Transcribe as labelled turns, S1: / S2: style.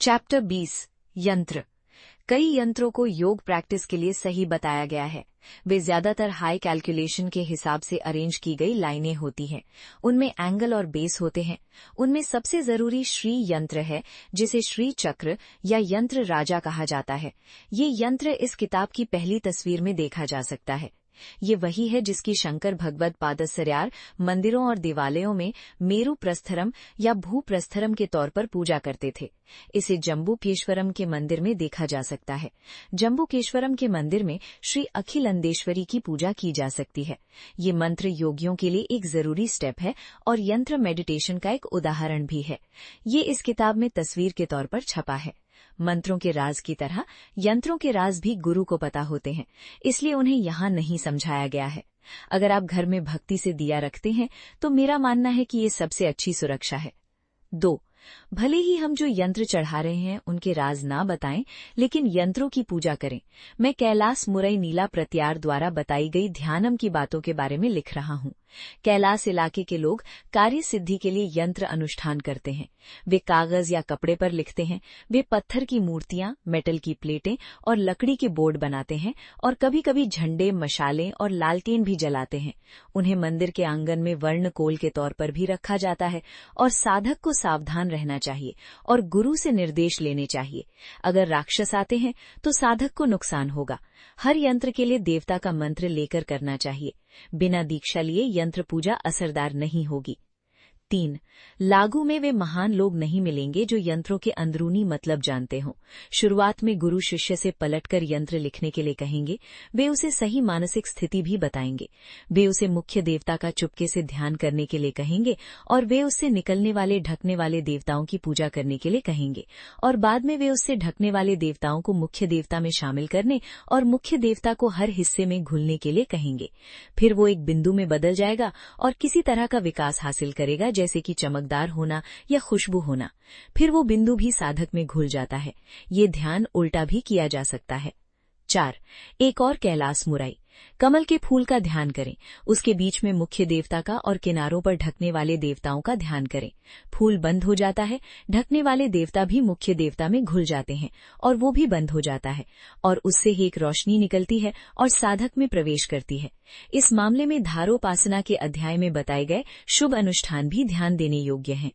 S1: Chapter 20 यंत्र। कई यंत्रों को योग प्रैक्टिस के लिए सही बताया गया है। वे ज्यादातर हाई कैलकुलेशन के हिसाब से अरेंज की गई लाइनें होती हैं। उनमें एंगल और बेस होते हैं। उनमें सबसे जरूरी श्री यंत्र है, जिसे श्री चक्र या यंत्र राजा कहा जाता है। ये यंत्र इस किताब की पहली तस्वीर में देखा जा सकता है। ये वही है जिसकी शंकर भगवत पादसर्यार मंदिरों और देवालयों में मेरु प्रस्थरम या भू प्रस्थरम के तौर पर पूजा करते थे। इसे जम्बूकेश्वरम के मंदिर में देखा जा सकता है। जम्बूकेश्वरम के मंदिर में श्री अखिलंदेश्वरी की पूजा की जा सकती है। ये मंत्र योगियों के लिए एक जरूरी स्टेप है और यंत्र मेडिटेशन का एक उदाहरण भी है। ये इस किताब में तस्वीर के तौर पर छपा है। मंत्रों के राज की तरह यंत्रों के राज भी गुरु को पता होते हैं, इसलिए उन्हें यहाँ नहीं समझाया गया है। अगर आप घर में भक्ति से दिया रखते हैं तो मेरा मानना है कि ये सबसे अच्छी सुरक्षा है। 2. भले ही हम जो यंत्र चढ़ा रहे हैं उनके राज ना बताएं, लेकिन यंत्रों की पूजा करें। मैं कैलाश मुरई नीला प्रत्यार द्वारा बताई गई ध्यानम की बातों के बारे में लिख रहा हूँ। कैलाश इलाके के लोग कार्य सिद्धि के लिए यंत्र अनुष्ठान करते हैं। वे कागज या कपड़े पर लिखते हैं। वे पत्थर की मूर्तियां, मेटल की प्लेटें और लकड़ी के बोर्ड बनाते हैं और कभी कभी झंडे, मशालें और लालटेन भी जलाते हैं। उन्हें मंदिर के आंगन में वर्ण कोल के तौर पर भी रखा जाता है और साधक को सावधान रहना चाहिए और गुरु से निर्देश लेने चाहिए। अगर राक्षस आते हैं तो साधक को नुकसान होगा। हर यंत्र के लिए देवता का मंत्र लेकर करना चाहिए। बिना दीक्षा लिए यंत्र पूजा असरदार नहीं होगी। 3. लागू में वे महान लोग नहीं मिलेंगे जो यंत्रों के अंदरूनी मतलब जानते हों। शुरुआत में गुरु शिष्य से पलटकर यंत्र लिखने के लिए कहेंगे। वे उसे सही मानसिक स्थिति भी बताएंगे। वे उसे मुख्य देवता का चुपके से ध्यान करने के लिए कहेंगे और वे उससे निकलने वाले ढकने वाले देवताओं की पूजा करने के लिए कहेंगे। और बाद में वे उससे ढकने वाले देवताओं को मुख्य देवता में शामिल करने और मुख्य देवता को हर हिस्से में घुलने के लिए कहेंगे। फिर वो एक बिंदु में बदल जाएगा और किसी तरह का विकास हासिल करेगा, जैसे कि चमकदार होना या खुशबू होना। फिर वो बिंदु भी साधक में घुल जाता है। ये ध्यान उल्टा भी किया जा सकता है। 4. एक और कैलाश मुराई। कमल के फूल का ध्यान करें। उसके बीच में मुख्य देवता का और किनारों पर ढकने वाले देवताओं का ध्यान करें। फूल बंद हो जाता है, ढकने वाले देवता भी मुख्य देवता में घुल जाते हैं और वो भी बंद हो जाता है और उससे ही एक रोशनी निकलती है और साधक में प्रवेश करती है। इस मामले में धारोपासना के अध्याय में बताए गए शुभ अनुष्ठान भी ध्यान देने योग्य हैं।